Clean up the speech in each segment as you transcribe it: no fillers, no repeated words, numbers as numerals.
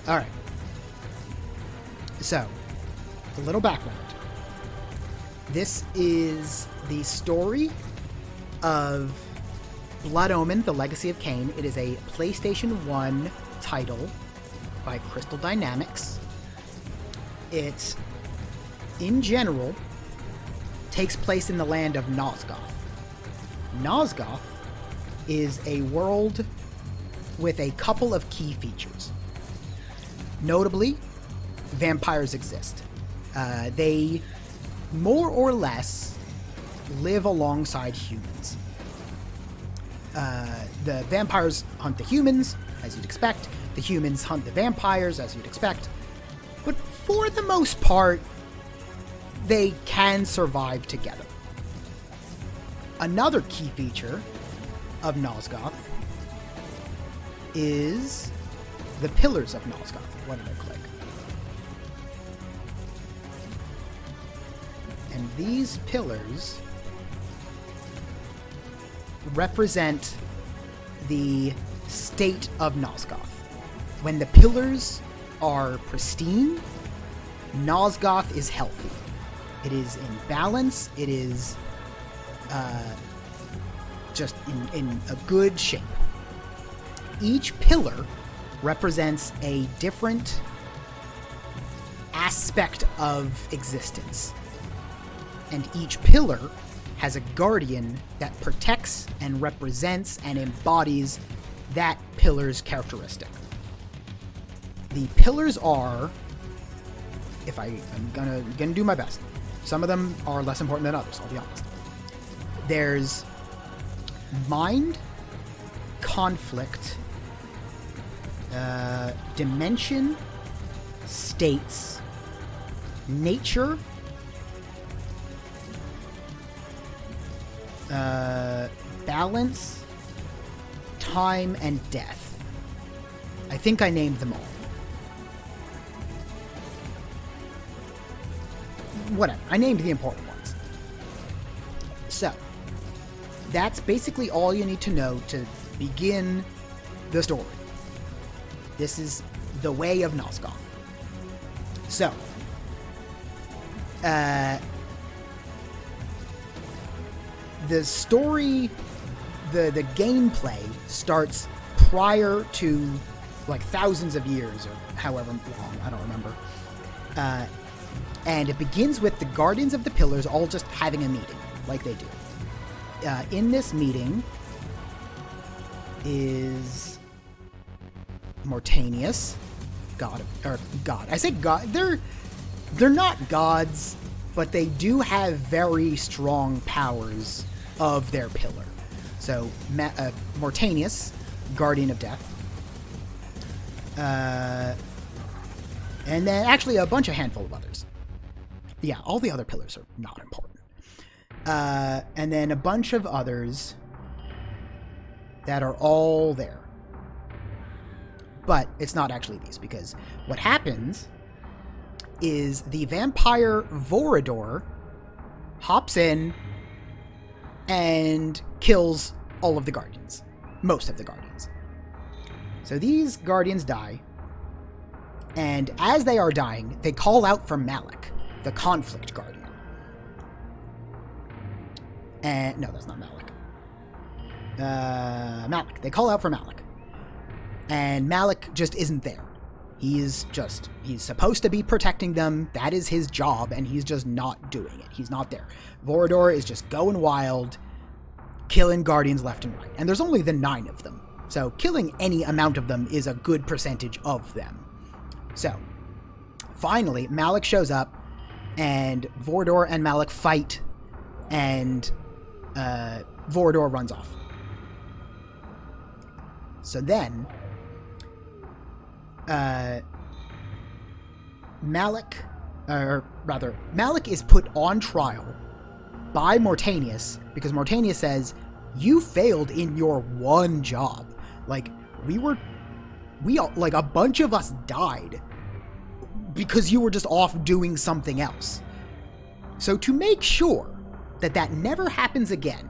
Alright. So, a little background. This is the story of Blood Omen, The Legacy of Kain. It is a PlayStation 1 title by Crystal Dynamics. It, in general, takes place in the land of Nosgoth. Nosgoth is a world with a couple of key features. Notably, vampires exist. They more or less live alongside humans. The vampires hunt the humans, as you'd expect. The humans hunt the vampires, as you'd expect. But for the most part, they can survive together. Another key feature of Nosgoth is the pillars of Nosgoth. What did I click? And these pillars represent the state of Nosgoth. When the pillars are pristine, Nosgoth is healthy. It is in balance. It is just in a good shape. Each pillar represents a different aspect of existence. And each pillar has a guardian that protects and represents and embodies that pillar's characteristic. The pillars are, I'm gonna do my best. Some of them are less important than others, I'll be honest. There's mind, conflict, dimension, states, nature, balance, time, and death. I think I named them all. Whatever. I named the important ones. So, that's basically all you need to know to begin the story. This is the way of Nosgoth. So, the story, the gameplay starts prior to, like, thousands of years, or however long, I don't remember. And it begins with the Guardians of the Pillars all just having a meeting, like they do. In this meeting is Mortanius, God. I say God. They're not gods, but they do have very strong powers of their pillar. So Mortanius, Guardian of Death. And then actually a handful of others. Yeah, all the other pillars are not important. And then a bunch of others that are all there. But it's not actually these, because what happens is the vampire Vorador hops in and kills all of the Guardians. Most of the Guardians. So these Guardians die. And as they are dying, they call out for Malik, the Conflict Guardian. And no, that's not Malik. Malik. They call out for Malik. And Malik just isn't there. He's supposed to be protecting them. That is his job, and he's just not doing it. He's not there. Vorador is just going wild, killing Guardians left and right. And there's only the 9 of them. So killing any amount of them is a good percentage of them. So, finally, Malik shows up, and Vorador and Malik fight, and Vorador runs off. So then, Malik is put on trial by Mortanius, because Mortanius says, you failed in your one job. Like, a bunch of us died because you were just off doing something else. So to make sure that never happens again,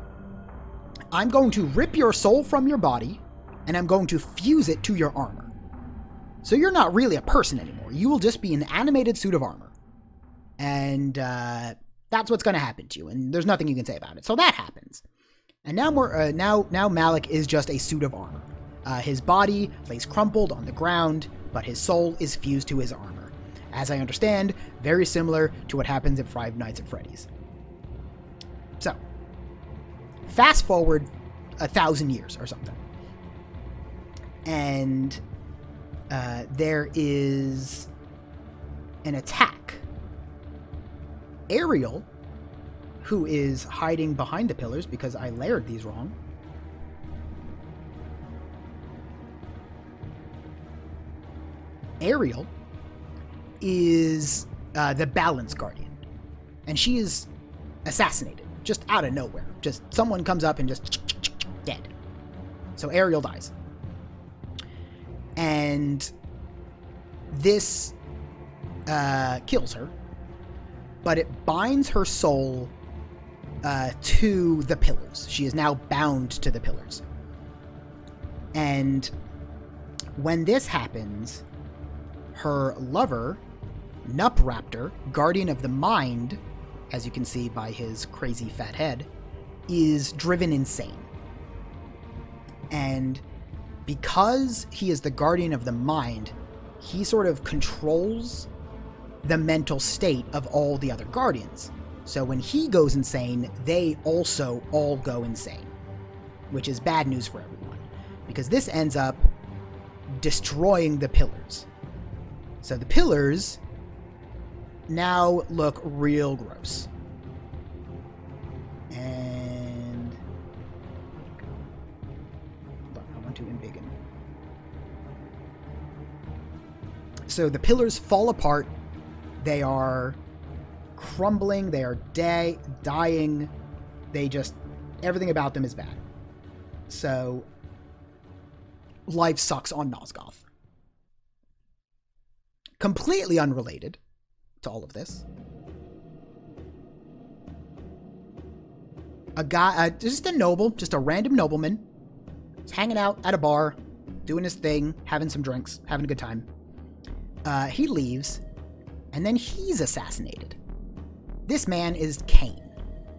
I'm going to rip your soul from your body, and I'm going to fuse it to your armor. So you're not really a person anymore. You will just be an animated suit of armor. And that's what's going to happen to you. And there's nothing you can say about it. So that happens. And now now Malik is just a suit of armor. His body lays crumpled on the ground, but his soul is fused to his armor. As I understand, very similar to what happens in Five Nights at Freddy's. So, fast forward 1,000 years or something. And there is an attack. Ariel, who is hiding behind the pillars because I layered these wrong. Ariel is the balance guardian, and she is assassinated just out of nowhere. Just someone comes up and just dead. So Ariel dies. And this kills her, but it binds her soul to the pillars. She is now bound to the pillars. And when this happens, her lover, Nupraptor, guardian of the mind, as you can see by his crazy fat head, is driven insane. And because he is the guardian of the mind, he sort of controls the mental state of all the other guardians. So when he goes insane, they also all go insane, which is bad news for everyone, because this ends up destroying the pillars. So the pillars now look real gross. And I want to embiggen. So the pillars fall apart. They are crumbling. They are dying. They just, everything about them is bad. So life sucks on Nosgoth. Completely unrelated to all of this, a guy, just a random nobleman, is hanging out at a bar, doing his thing, having some drinks, having a good time. He leaves, and then he's assassinated. This man is Kain.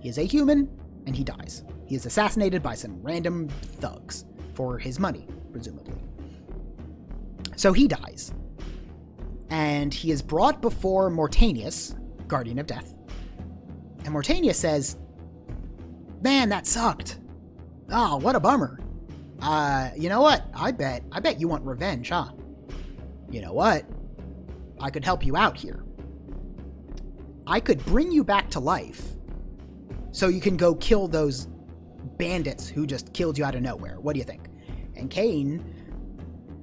He is a human, and he dies. He is assassinated by some random thugs for his money, presumably. So he dies. And he is brought before Mortanius, guardian of death. And Mortanius says, "Man, that sucked. Oh, what a bummer. You know what? I bet you want revenge, huh? You know what? I could help you out here. I could bring you back to life so you can go kill those bandits who just killed you out of nowhere. What do you think?" And Kain,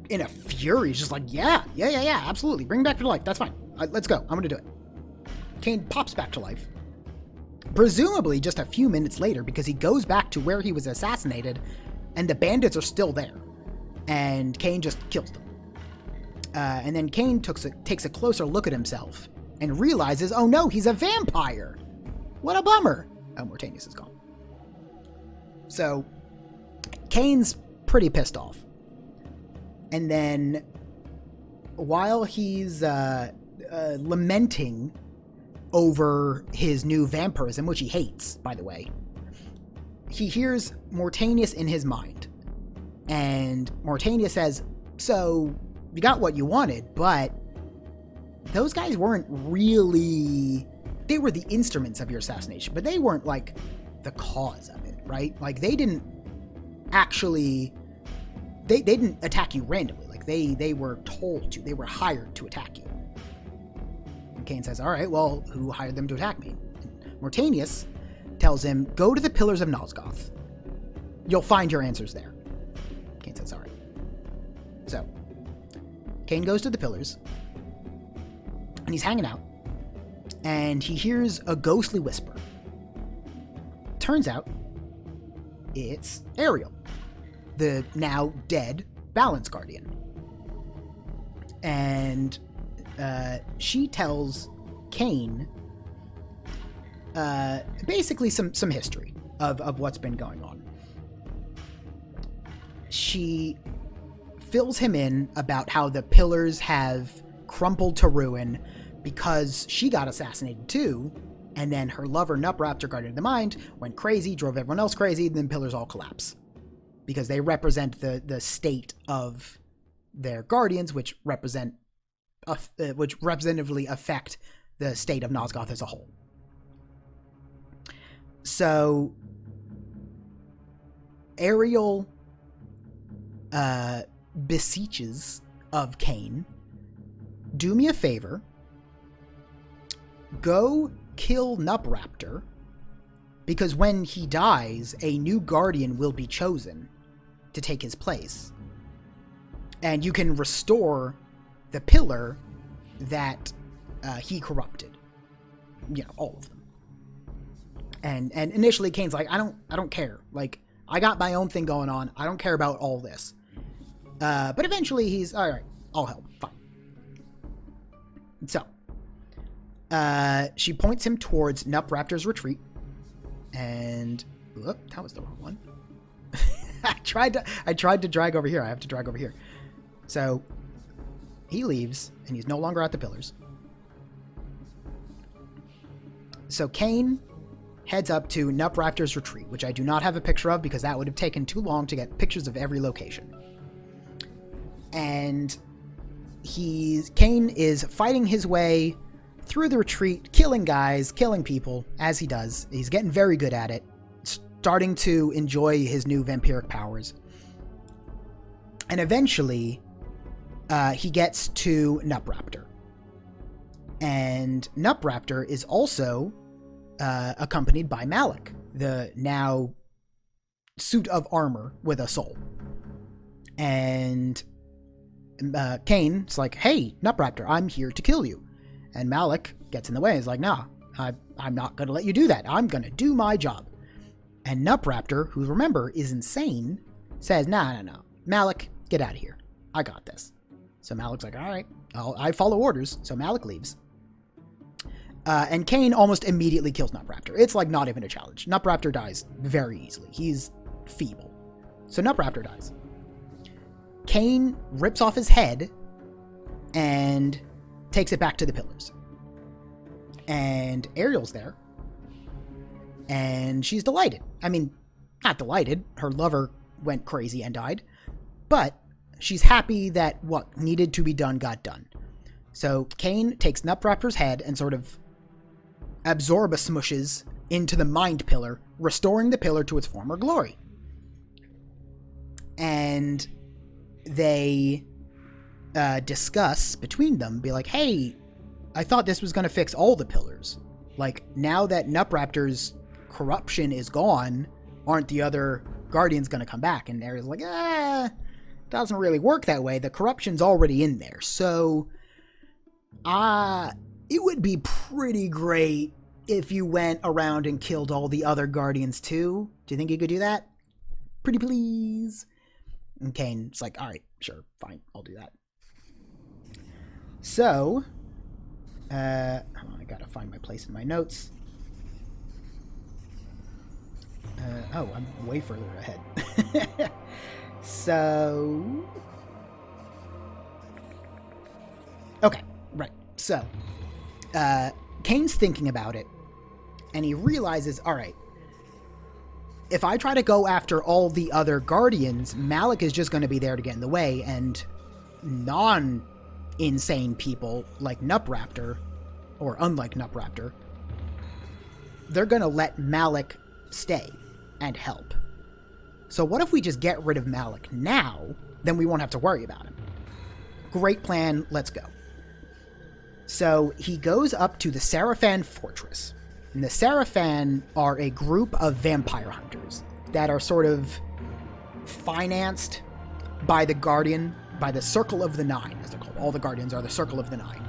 in a fury, is just like, yeah, absolutely. Bring me back to life. That's fine. Let's go. I'm going to do it. Kain pops back to life, presumably just a few minutes later, because he goes back to where he was assassinated, and the bandits are still there. And Kain just kills them. And then Kain takes a closer look at himself and realizes, oh no, he's a vampire. What a bummer. Oh, Mortanius is gone. So Kain's pretty pissed off. And then, while he's lamenting over his new vampirism, which he hates, by the way, he hears Mortanius in his mind. And Mortanius says, "So, you got what you wanted, but those guys weren't really... They were the instruments of your assassination, but they weren't, like, the cause of it, right? Like, they didn't actually... They didn't attack you randomly. Like, they were told to. They were hired to attack you." And Kain says, "All right, well, who hired them to attack me?" And Mortanius tells him, "Go to the Pillars of Nosgoth. You'll find your answers there." Kain says, "All right." So, Kain goes to the Pillars, and he's hanging out, and he hears a ghostly whisper. Turns out, it's Ariel, the now dead balance guardian. And she tells Kain basically some history of what's been going on. She fills him in about how the pillars have crumpled to ruin because she got assassinated too, and then her lover Nupraptor, Guardian of the Mind, went crazy, drove everyone else crazy, and then pillars all collapse. Because they represent the state of their guardians, which representatively affect the state of Nosgoth as a whole. So Ariel beseeches of Kain, do me a favor, go kill Nupraptor, because when he dies, a new guardian will be chosen to take his place. And you can restore the pillar that he corrupted. You know, all of them. And initially Kain's like, I don't care. Like, I got my own thing going on. I don't care about all this. But eventually he's, all right, I'll help. Fine. So, she points him towards Nupraptor's retreat. And, that was the wrong one. I tried to drag over here. I have to drag over here. So, he leaves, and he's no longer at the pillars. So, Kain heads up to Nupraptor's retreat, which I do not have a picture of because that would have taken too long to get pictures of every location. And Kain is fighting his way through the retreat, killing guys, killing people, as he does. He's getting very good at it, starting to enjoy his new vampiric powers. And eventually, he gets to Nupraptor. And Nupraptor is also accompanied by Malik, the now suit of armor with a soul. And Kain's like, hey, Nupraptor, I'm here to kill you. And Malik gets in the way. He's like, nah, I'm not going to let you do that. I'm going to do my job. And Nupraptor, who, remember, is insane, says, no. Malik, get out of here. I got this. So Malik's like, all right, I follow orders. So Malik leaves. And Kain almost immediately kills Nupraptor. It's like not even a challenge. Nupraptor dies very easily. He's feeble. So Nupraptor dies. Kain rips off his head and takes it back to the pillars. And Ariel's there. And she's delighted. I mean, not delighted. Her lover went crazy and died. But she's happy that what needed to be done got done. So Kain takes Nupraptor's head and sort of smushes into the mind pillar, restoring the pillar to its former glory. And they discuss between them, be like, hey, I thought this was going to fix all the pillars. Like, now that Nupraptor's corruption is gone, aren't the other guardians going to come back? And Ariel's like, doesn't really work that way. The corruption's already in there. So, it would be pretty great if you went around and killed all the other guardians too. Do you think you could do that? Pretty please. And Kain's like, all right, sure, fine, I'll do that. So, I gotta find my place in my notes. I'm way further ahead. So, okay, right. So, Kain's thinking about it, and he realizes, all right, if I try to go after all the other guardians, Malik is just going to be there to get in the way, and non-insane people like Nupraptor, or unlike Nupraptor, they're going to let Malik stay and help. So what if we just get rid of Malik now, then we won't have to worry about him. Great plan, let's go. So he goes up to the Sarafan Fortress. And the Sarafan are a group of vampire hunters that are sort of financed by the Guardian, by the Circle of the Nine, as they're called. All the Guardians are the Circle of the Nine.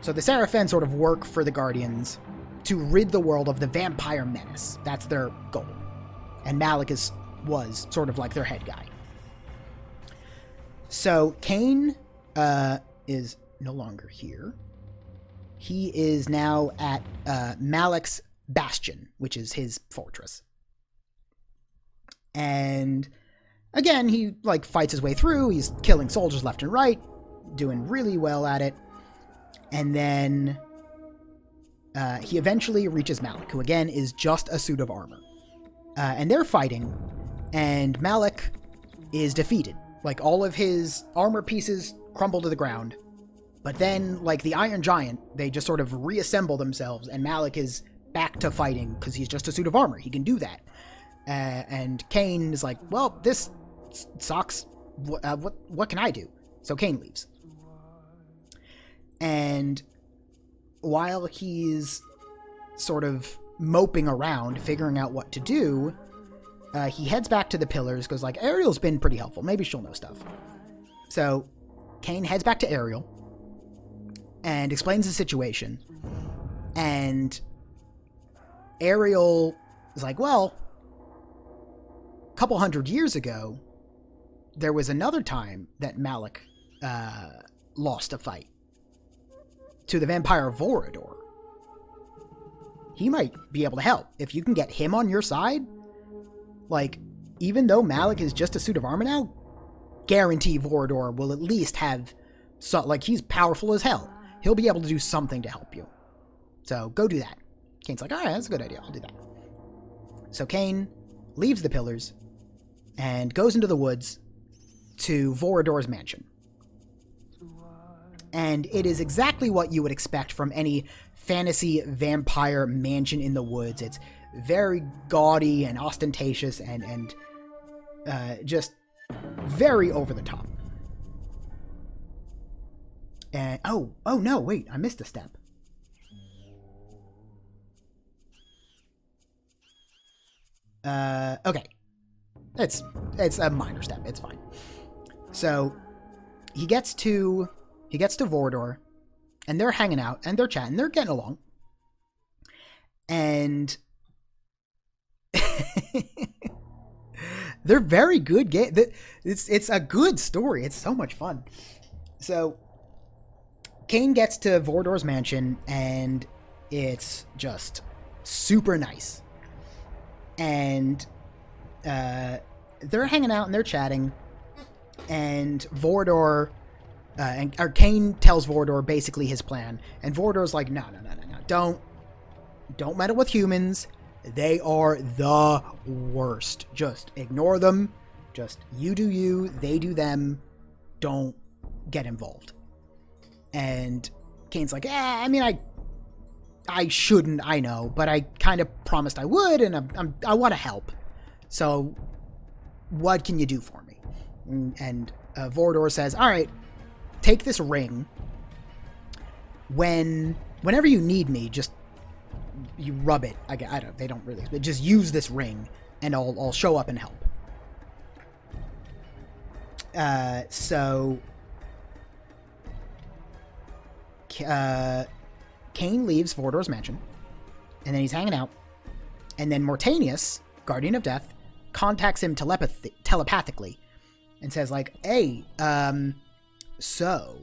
So the Sarafan sort of work for the Guardians to rid the world of the vampire menace. That's their goal. And Malik was sort of like their head guy. So Kain is no longer here. He is now at Malik's Bastion, which is his fortress. And again, he like fights his way through. He's killing soldiers left and right, doing really well at it. And then he eventually reaches Malik, who again is just a suit of armor. And they're fighting, and Malik is defeated. Like, all of his armor pieces crumble to the ground. But then, like the Iron Giant, they just sort of reassemble themselves, and Malik is back to fighting because he's just a suit of armor. He can do that. And Kain is like, well, this sucks. What can I do? So Kain leaves. And while he's sort of moping around, figuring out what to do, he heads back to the pillars, goes like, Ariel's been pretty helpful. Maybe she'll know stuff. So Kain heads back to Ariel and explains the situation. And Ariel is like, well, a couple hundred years ago, there was another time that Malik lost a fight to the vampire Vorador. He might be able to help. If you can get him on your side, like, even though Malik is just a suit of armor now, guarantee Vorador will at least have, like, he's powerful as hell. He'll be able to do something to help you. So go do that. Kain's like, all right, that's a good idea. I'll do that. So Kain leaves the pillars and goes into the woods to Vorador's mansion. And it is exactly what you would expect from any fantasy vampire mansion in the woods. It's very gaudy and ostentatious and just very over the top. And oh no, wait, I missed a step. Okay. It's a minor step. It's fine. So he gets to Vorador, and they're hanging out and they're chatting, they're getting along. And they're very good. It's a good story. It's so much fun. So Kain gets to Vorador's mansion, and it's just super nice. And they're hanging out and they're chatting, and Vorador or Kain tells Vorador basically his plan, and Vorador's like, no, don't meddle with humans. They are the worst. Just ignore them. Just you do you, they do them. Don't get involved. And Kain's like, I mean, I shouldn't, I know, but I kind of promised I would, and I want to help. So what can you do for me? And Vorador says, all right, take this ring. Whenever you need me, just you rub it. I don't. They don't really. But just use this ring, and I'll show up and help. So Kain leaves Vorador's mansion, and then he's hanging out, and then Mortanius, Guardian of Death, contacts him telepathically, and says like, hey, so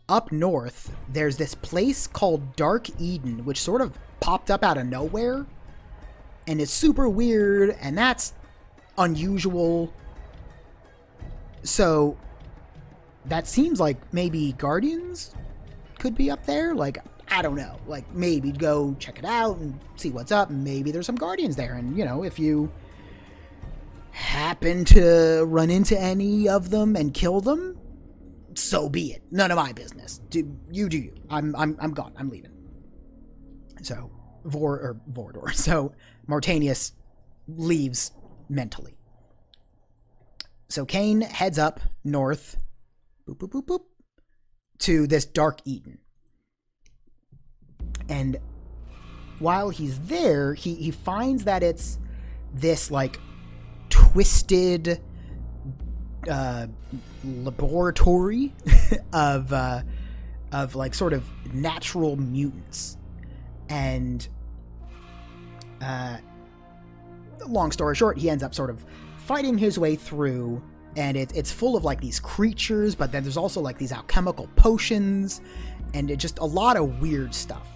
up north, there's this place called Dark Eden, which sort of popped up out of nowhere, and it's super weird, and that's unusual. So that seems like maybe Guardians could be up there. Like, I don't know. Like, maybe go check it out and see what's up. Maybe there's some Guardians there, and, you know, if you happen to run into any of them and kill them, so be it. None of my business. Do you. I'm gone. I'm leaving. So Vorador. So Mortanius leaves mentally. So Kain heads up north, boop, boop, boop, boop, to this Dark Eden. And while he's there, he finds that it's this like twisted laboratory of like sort of natural mutants. And long story short, he ends up sort of fighting his way through, and it's full of like these creatures, but then there's also like these alchemical potions, and it's just a lot of weird stuff.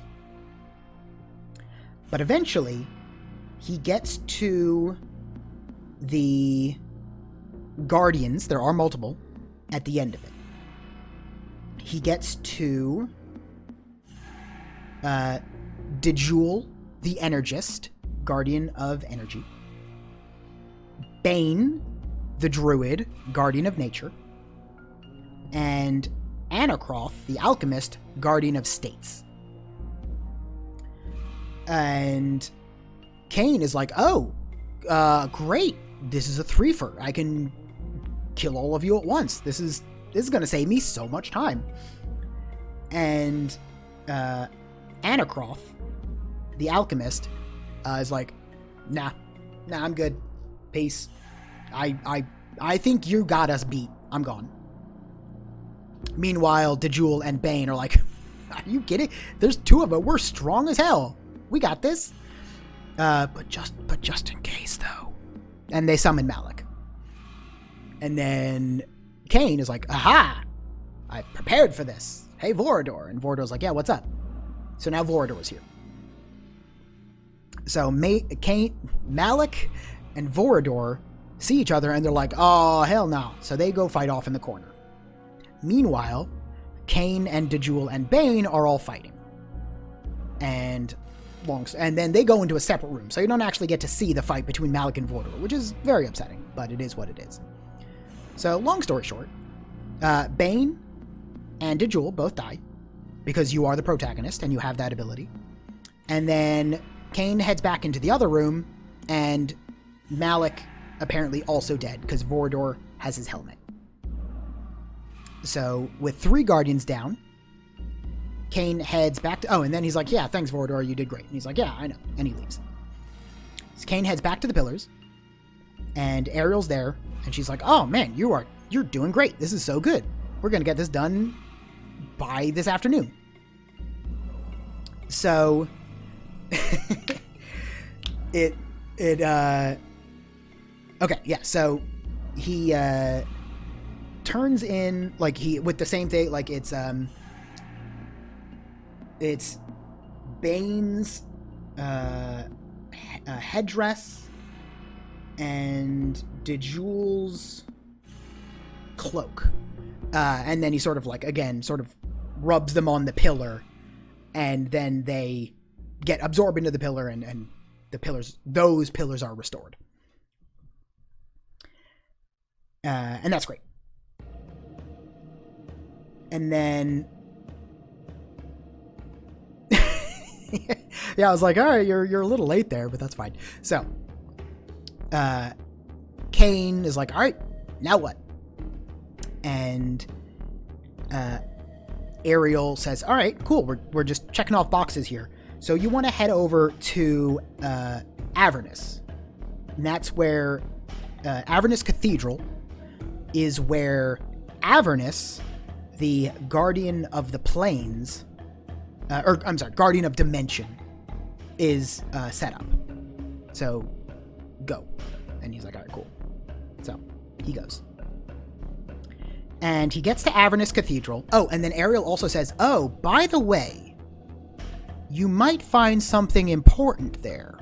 But eventually he gets to the guardians, there are multiple, at the end of it. He gets to Dejul, the Energist, guardian of energy. Bane, the druid, guardian of nature. And Anacroth, the alchemist, guardian of states. And Kain is like, oh, great. This is a threefer. I can kill all of you at once. This is going to save me so much time. And Anacroth, the alchemist, is like, nah, I'm good. Peace. I think you got us beat. I'm gone. Meanwhile, Dejul and Bane are like, are you kidding? There's two of them. We're strong as hell. We got this. But just in case, though. And they summon Malik. And then Kain is like, aha! I prepared for this. Hey, Vorador. And Vorador's like, yeah, what's up? So now Vorador is here. So Malik and Vorador see each other and they're like, oh, hell no. So they go fight off in the corner. Meanwhile, Kain and Dejul and Bane are all fighting. And then they go into a separate room, so you don't actually get to see the fight between Malik and Vorador, which is very upsetting, but it is what it is. So, long story short, Bane and Dejul both die, because you are the protagonist and you have that ability. And then Kain heads back into the other room, and Malik apparently also dead, because Vorador has his helmet. So, with 3 guardians down, Kain heads back to... Oh, and then he's like, yeah, thanks, Vorador, you did great. And he's like, yeah, I know. And he leaves. So Kain heads back to the pillars, and Ariel's there, and she's like, oh, man, you're doing great. This is so good. We're going to get this done by this afternoon. So, okay, yeah, so he, turns in, like, with the same thing, like, it's Bane's headdress and Dejul's cloak. And then he sort of, like, again, sort of rubs them on the pillar, and then they get absorbed into the pillar, and those pillars are restored. And that's great. And then... yeah, I was like, all right, you're a little late there, but that's fine. So, Kain is like, all right, now what? And Ariel says, all right, cool, we're just checking off boxes here. So you want to head over to Avernus. And that's where Avernus Cathedral is where Avernus, the Guardian of the Plains, Guardian of Dimension, is set up. So, go. And he's like, all right, cool. So, he goes. And he gets to Avernus Cathedral. Oh, and then Ariel also says, oh, by the way, you might find something important there.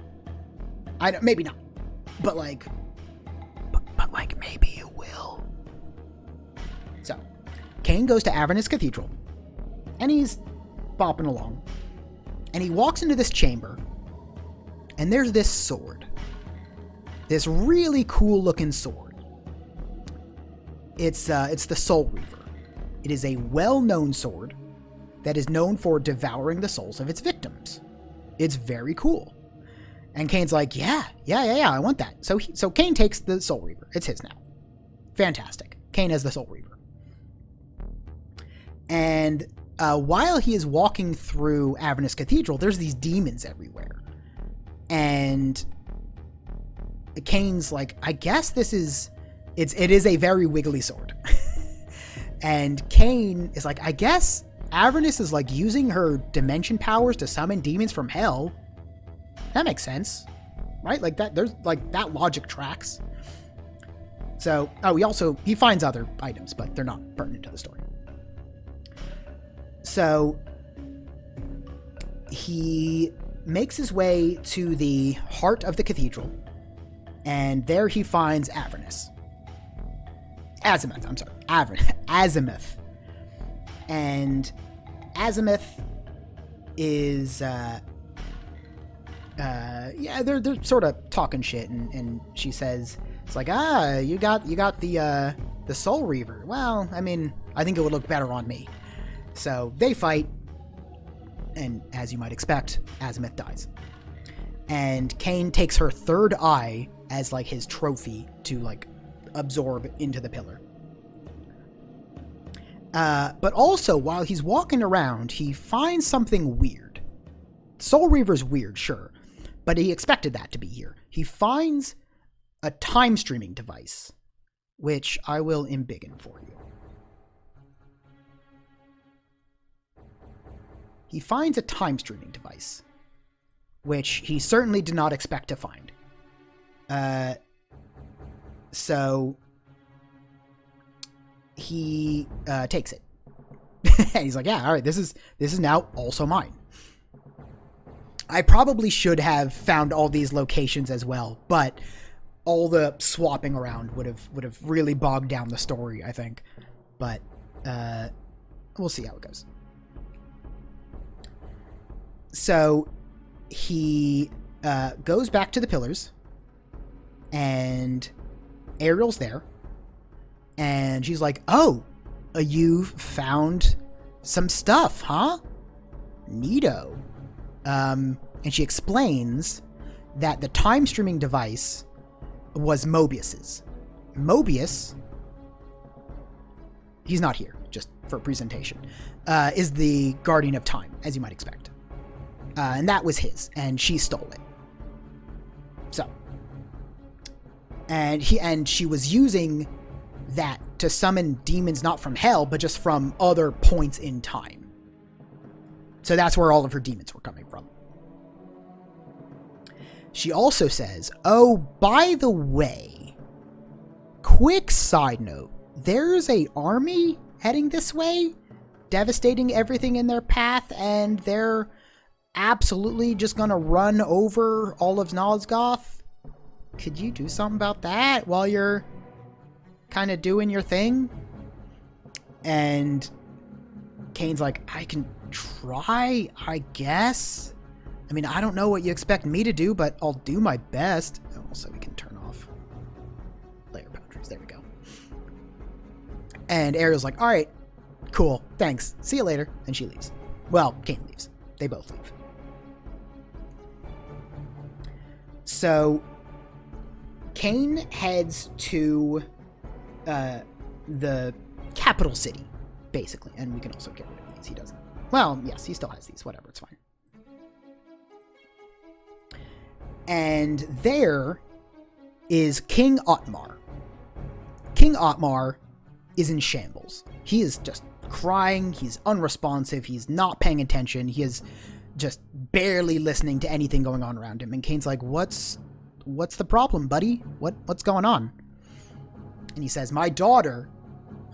Maybe not. But like, maybe you will. So, Kain goes to Avernus Cathedral. And he's bopping along. And he walks into this chamber. And there's this sword. This really cool looking sword. It's the Soul Reaver. It is a well-known sword that is known for devouring the souls of its victims. It's very cool. And Kain's like, yeah, I want that. So Kain takes the Soul Reaver. It's his now. Fantastic. Kain has the Soul Reaver. And while he is walking through Avernus Cathedral, there's these demons everywhere. And Kain's like, I guess it is a very wiggly sword. And Kain is like, I guess Avernus is like using her dimension powers to summon demons from hell. That makes sense, right? Like that, there's like that logic tracks. So, he finds other items, but they're not pertinent to the story. So he makes his way to the heart of the cathedral, and there he finds Avernus. Azimuth, I'm sorry. Azimuth. And Azimuth is, they're sort of talking shit, and she says, it's like, you got the Soul Reaver. Well, I mean, I think it would look better on me. So they fight, and as you might expect, Azimuth dies. And Kain takes her third eye as, like, his trophy to, like, absorb into the pillar. But also, while he's walking around, he finds something weird. Soul Reaver's weird, sure, but he expected that to be here. He finds a time streaming device, which I will embiggen for you. He finds a time streaming device, which he certainly did not expect to find. So he takes it. And he's like, yeah, all right, this is now also mine. I probably should have found all these locations as well, but all the swapping around would have really bogged down the story, I think. But we'll see how it goes. So he goes back to the pillars, and Ariel's there, and she's like, oh, you found some stuff, huh? Neato. And she explains that the time streaming device was Mobius's. Mobius, he's not here, just for presentation, is the guardian of time, as you might expect. And that was his, and she stole it. So, and she was using that to summon demons not from hell, but just from other points in time. So that's where all of her demons were coming from. She also says, oh, by the way, quick side note, there's a army heading this way, devastating everything in their path, and they're absolutely just gonna run over all of Nosgoth. Could you do something about that while you're kind of doing your thing? And Kain's like, I can try, I guess. I mean, I don't know what you expect me to do, but I'll do my best. Oh, so we can turn off layer boundaries. There we go. And Ariel's like, all right, cool, thanks. See you later. And she leaves. Well, Kain leaves. They both leave. So Kain heads to the capital city, basically. And we can also get rid of these. He doesn't. Well, yes, he still has these. Whatever, it's fine. And there is King Otmar. King Otmar is in shambles. He is just crying. He's unresponsive. He's not paying attention. He is just barely listening to anything going on around him. And Kain's like, what's the problem, buddy? What's going on? And he says, my daughter,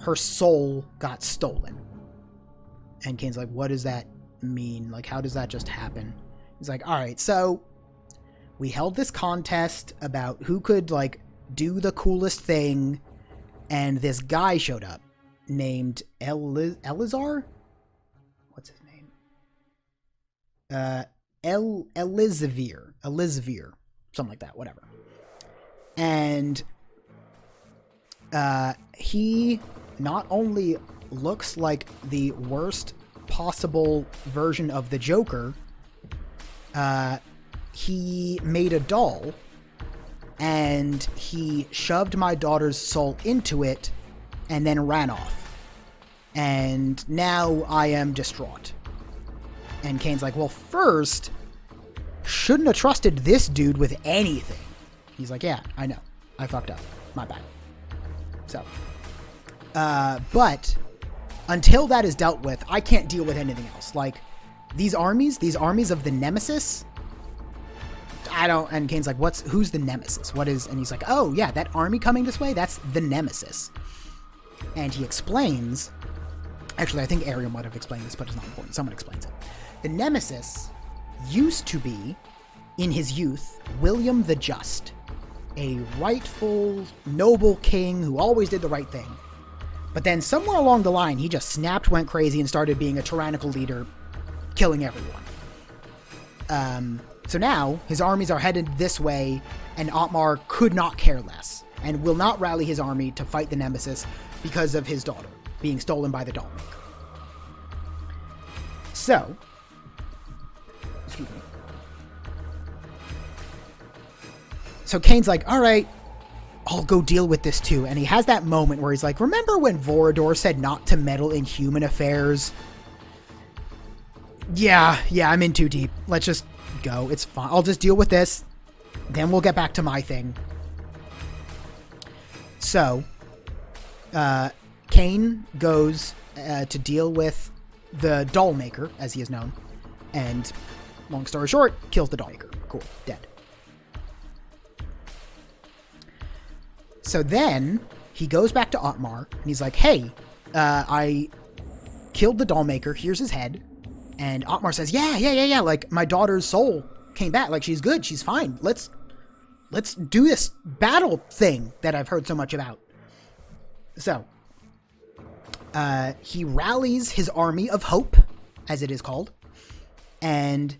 her soul got stolen. And Kain's like, what does that mean? Like, how does that just happen? He's like, all right, so we held this contest about who could, like, do the coolest thing, and this guy showed up named Elizar? What's his name? Elizavir, something like that, whatever. And he not only looks like the worst possible version of the Joker, he made a doll, and he shoved my daughter's soul into it and then ran off. And now I am distraught. And Kain's like, well, first, shouldn't have trusted this dude with anything. He's like, yeah, I know. I fucked up. My bad. So, but until that is dealt with, I can't deal with anything else. Like, these armies of the Nemesis, and Kain's like, who's the Nemesis? What is, and he's like, oh yeah, that army coming this way, that's the Nemesis. And he explains, actually I think Ariel might have explained this, but it's not important, someone explains it. The Nemesis used to be, in his youth, William the Just, a rightful, noble king who always did the right thing. But then somewhere along the line, he just snapped, went crazy, and started being a tyrannical leader, killing everyone. So now, his armies are headed this way, and Otmar could not care less, and will not rally his army to fight the Nemesis because of his daughter being stolen by the Dollmaker. So, excuse me. So Kain's like, all right, I'll go deal with this too. And he has that moment where he's like, remember when Vorador said not to meddle in human affairs? Yeah, I'm in too deep. Let's just go. It's fine. I'll just deal with this. Then we'll get back to my thing. So, Kain goes to deal with the Dollmaker, as he is known. And, long story short, kills the Dollmaker. Cool. Dead. So then, he goes back to Otmar, and he's like, hey, I killed the Dollmaker. Here's his head. And Otmar says, yeah. Like, my daughter's soul came back. Like, she's good. She's fine. Let's do this battle thing that I've heard so much about. So, he rallies his army of hope, as it is called. And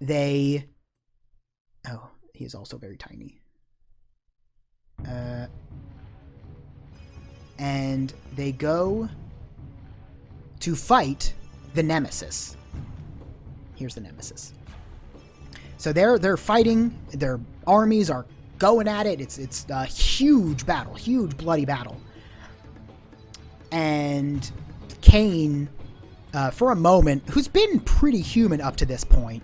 they... Oh, he is also very tiny. And they go to fight the Nemesis. Here's the Nemesis. So they're fighting. Their armies are going at it. It's a huge battle, huge bloody battle. And Kain, for a moment, who's been pretty human up to this point,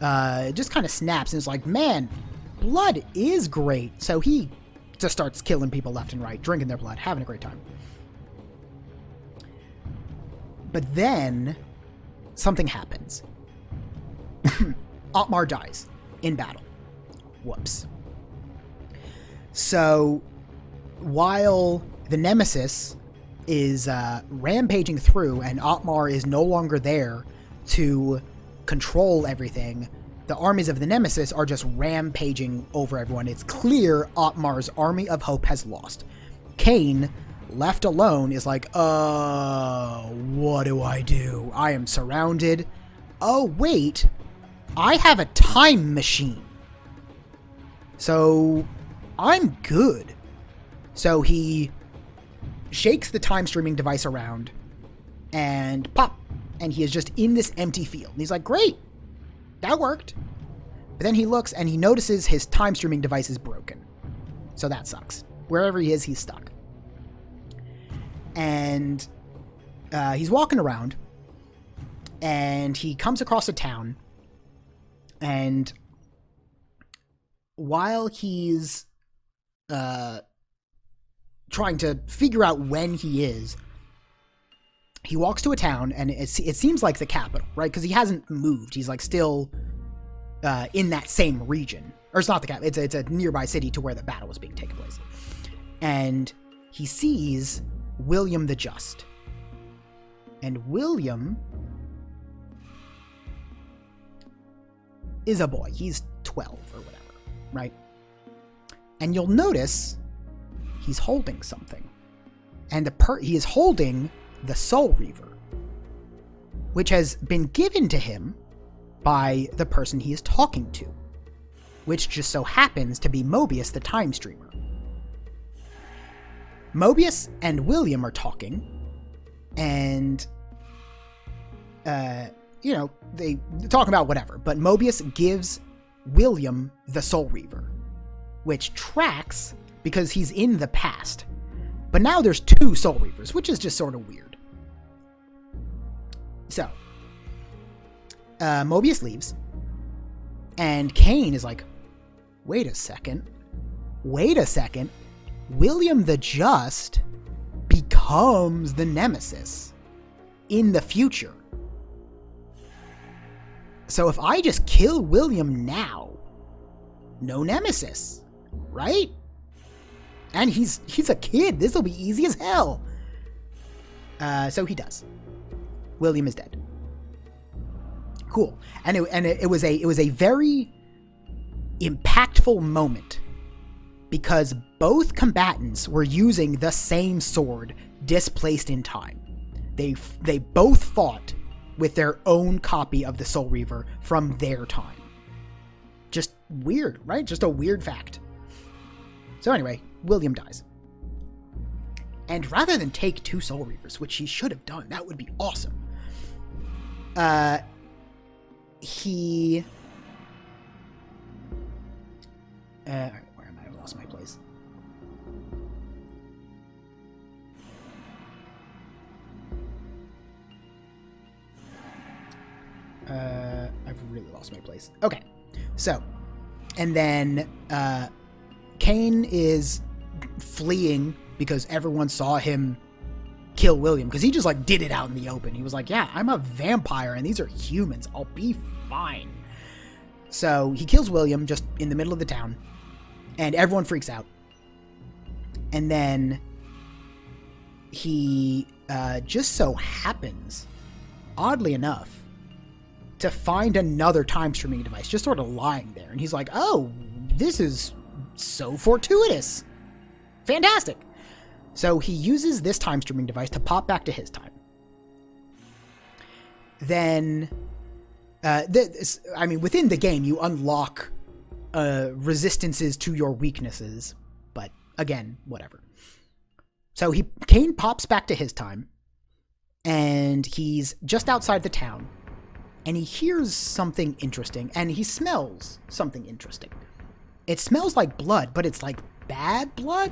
just kind of snaps and is like, man, blood is great. So he just starts killing people left and right, drinking their blood, having a great time. But then something happens. Otmar dies in battle. Whoops. So while the Nemesis is rampaging through and Otmar is no longer there to control everything, the armies of the Nemesis are just rampaging over everyone. It's clear Otmar's army of hope has lost. Kain, left alone, is like, what do? I am surrounded. Oh, wait. I have a time machine. So, I'm good. So he shakes the time streaming device around and pop. And he is just in this empty field. And he's like, great. That worked. But then he looks and he notices his time streaming device is broken. So that sucks. Wherever he is, he's stuck. And he's walking around and he comes across a town. And while he's trying to figure out when he is, he walks to a town, and it seems like the capital, right? Because he hasn't moved. He's like still in that same region. Or it's not the capital. It's a nearby city to where the battle was being taken place. And he sees William the Just. And William is a boy. He's 12 or whatever, right? And you'll notice he's holding something. And he is holding the Soul Reaver, which has been given to him by the person he is talking to, which just so happens to be Mobius the Time Streamer. Mobius and William are talking, and, they're talking about whatever, but Mobius gives William the Soul Reaver, which tracks because he's in the past. But now there's two Soul Reavers, which is just sort of weird. So, Mobius leaves, and Kain is like, wait a second. William the Just becomes the Nemesis in the future. So if I just kill William now, no Nemesis, right? And he's a kid. This will be easy as hell. So he does. William is dead. Cool. And it was a very impactful moment because both combatants were using the same sword displaced in time. They both fought with their own copy of the Soul Reaver from their time. Just weird, right? Just a weird fact. So anyway, William dies. And rather than take 2 Soul Reavers, which he should have done, that would be awesome. Where am I? I lost my place. I've really lost my place. Okay. So, and then Kain is fleeing because everyone saw him kill William, because he just like did it out in the open. He was like, yeah, I'm a vampire and these are humans. I'll be fine. So he kills William just in the middle of the town, and everyone freaks out. And then he just so happens, oddly enough, to find another time streaming device just sort of lying there. And he's like, oh, this is so fortuitous. Fantastic. So he uses this time streaming device to pop back to his time. Then, within the game, you unlock resistances to your weaknesses. But again, whatever. So Kain pops back to his time, and he's just outside the town, and he hears something interesting, and he smells something interesting. It smells like blood, but it's like bad blood.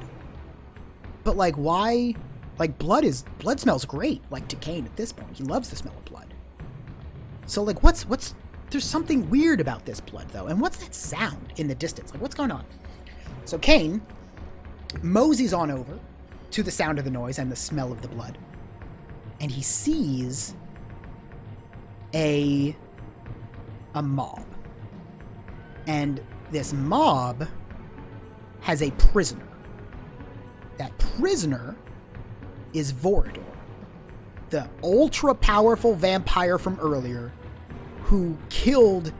But like, why? Like, blood smells great, like to Kain at this point. He loves the smell of blood. So like, there's something weird about this blood though. And what's that sound in the distance? Like, what's going on? So Kain moseys on over to the sound of the noise and the smell of the blood, and he sees a mob. And this mob has a prisoner. That prisoner is Vorador, the ultra-powerful vampire from earlier who killed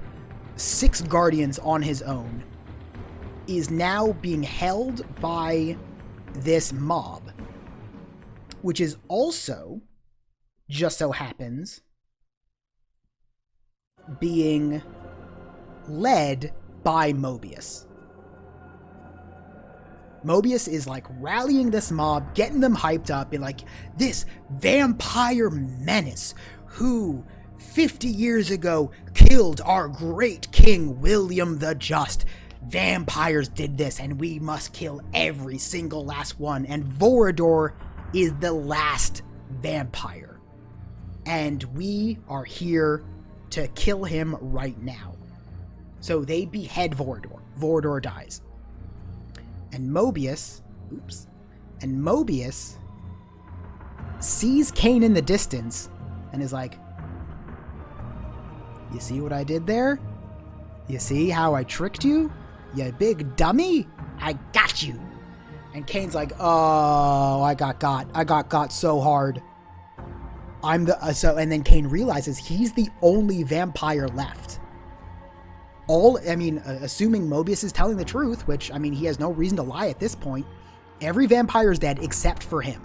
6 guardians on his own, is now being held by this mob, which is also, just so happens, being led by Mobius. Mobius is like rallying this mob, getting them hyped up, and like, this vampire menace who 50 years ago killed our great king William the Just. Vampires did this, and we must kill every single last one. And Vorador is the last vampire, and we are here to kill him right now. So they behead Vorador. Vorador dies. And Mobius sees Kain in the distance and is like, you see what I did there? You see how I tricked you? You big dummy? I got you. And Kain's like, oh, I got got so hard. And then Kain realizes he's the only vampire left. Assuming Mobius is telling the truth, which, he has no reason to lie at this point, every vampire is dead except for him.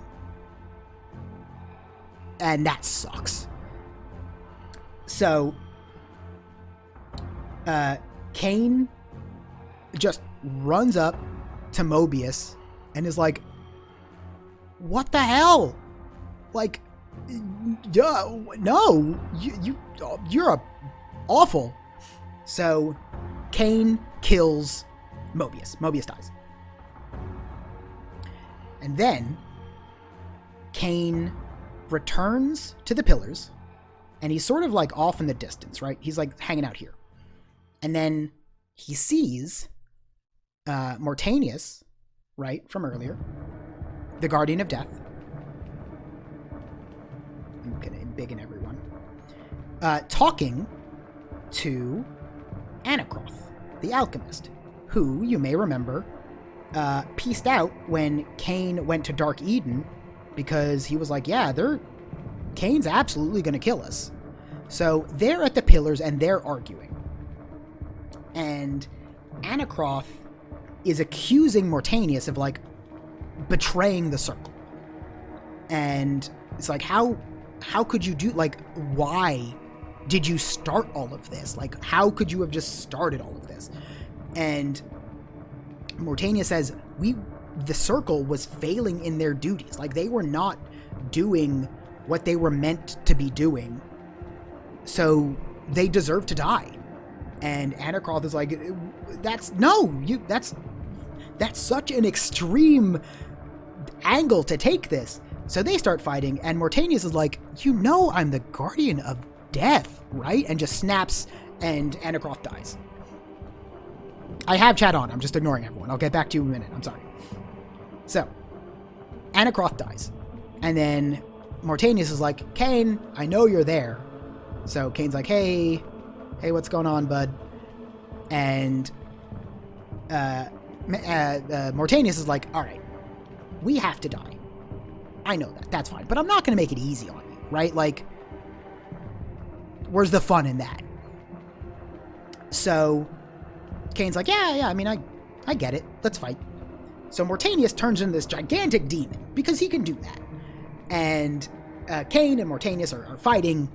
And that sucks. So, Kain just runs up to Mobius and is like, what the hell? Like, no, you're awful. So, Kain kills Mobius. Mobius dies. And then, Kain returns to the pillars, and he's sort of like off in the distance, right? He's like hanging out here. And then he sees Mortanius, right, from earlier, the Guardian of Death. I'm gonna embiggen everyone. Talking to Anacroth, the alchemist, who, you may remember, pieced out when Kain went to Dark Eden, because he was like, yeah, Kain's absolutely going to kill us. So they're at the pillars and they're arguing. And Anacroth is accusing Mortanius of like betraying the circle. And it's like, how could you do, like, why did you start all of this? Like, how could you have just started all of this? And Mortanius says, the circle was failing in their duties. Like, they were not doing what they were meant to be doing. So they deserve to die. And Anacroth is like, that's such an extreme angle to take this. So they start fighting, and Mortanius is like, I'm the guardian of death, right? And just snaps, and Anacroth dies. I have chat on. I'm just ignoring everyone. I'll get back to you in a minute. I'm sorry. So, Anacroth dies. And then Mortanius is like, Kain, I know you're there. So Kain's like, hey, what's going on, bud? And Mortanius is like, all right, we have to die. I know that. That's fine. But I'm not going to make it easy on you, right? Like, where's the fun in that? So Kain's like, yeah, I mean, I get it. Let's fight. So Mortanius turns into this gigantic demon because he can do that. And Kain and Mortanius are fighting.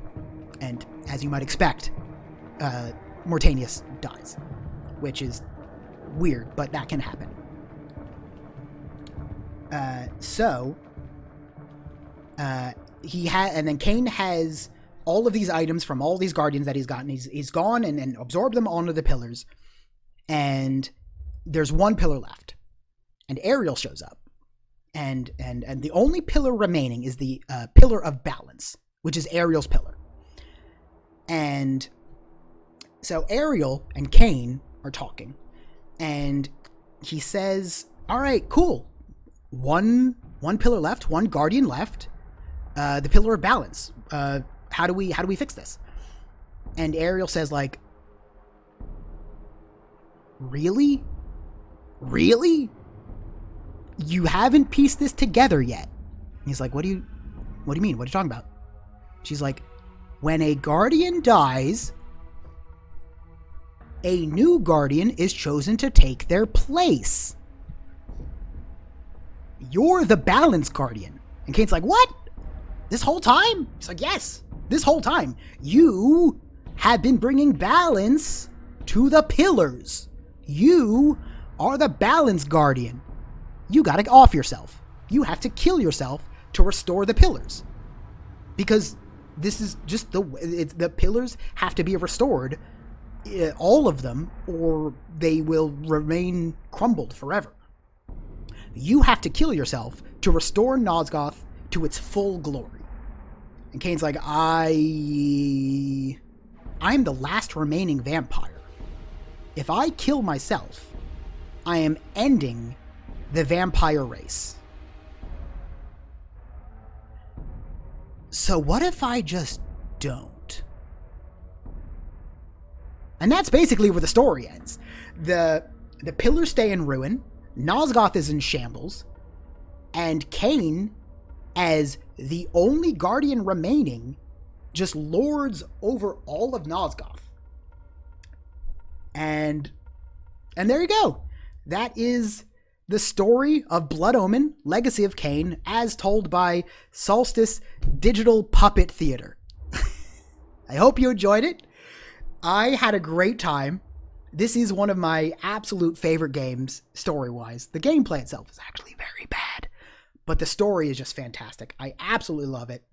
And as you might expect, Mortanius dies, which is weird, but that can happen. And then Kain has all of these items from all these guardians that he's gotten. He's gone and absorbed them onto the pillars. And there's one pillar left. And Ariel shows up. And the only pillar remaining is the pillar of balance, which is Ariel's pillar. And so Ariel and Kain are talking. And he says, all right, cool. One pillar left, one guardian left. The pillar of balance. How do we fix this? And Ariel says, like, really? You haven't pieced this together yet. And he's like, what do you mean? What are you talking about? She's like, when a guardian dies, a new guardian is chosen to take their place. You're the balance guardian. And Kane's like, what? This whole time? He's like, yes, this whole time. You have been bringing balance to the pillars. You are the balance guardian. You gotta off yourself. You have to kill yourself to restore the pillars. Because this is just the pillars have to be restored, all of them, or they will remain crumbled forever. You have to kill yourself to restore Nosgoth to its full glory. And Kane's like, I'm the last remaining vampire. If I kill myself, I am ending the vampire race. So what if I just don't? And that's basically where the story ends. The pillars stay in ruin, Nosgoth is in shambles, and Kain, as the only guardian remaining, just lords over all of Nosgoth. And there you go. That is the story of Blood Omen, Legacy of Kain, as told by Solstice Digital Puppet Theater. I hope you enjoyed it. I had a great time. This is one of my absolute favorite games, story-wise. The gameplay itself is actually very bad, but the story is just fantastic. I absolutely love it.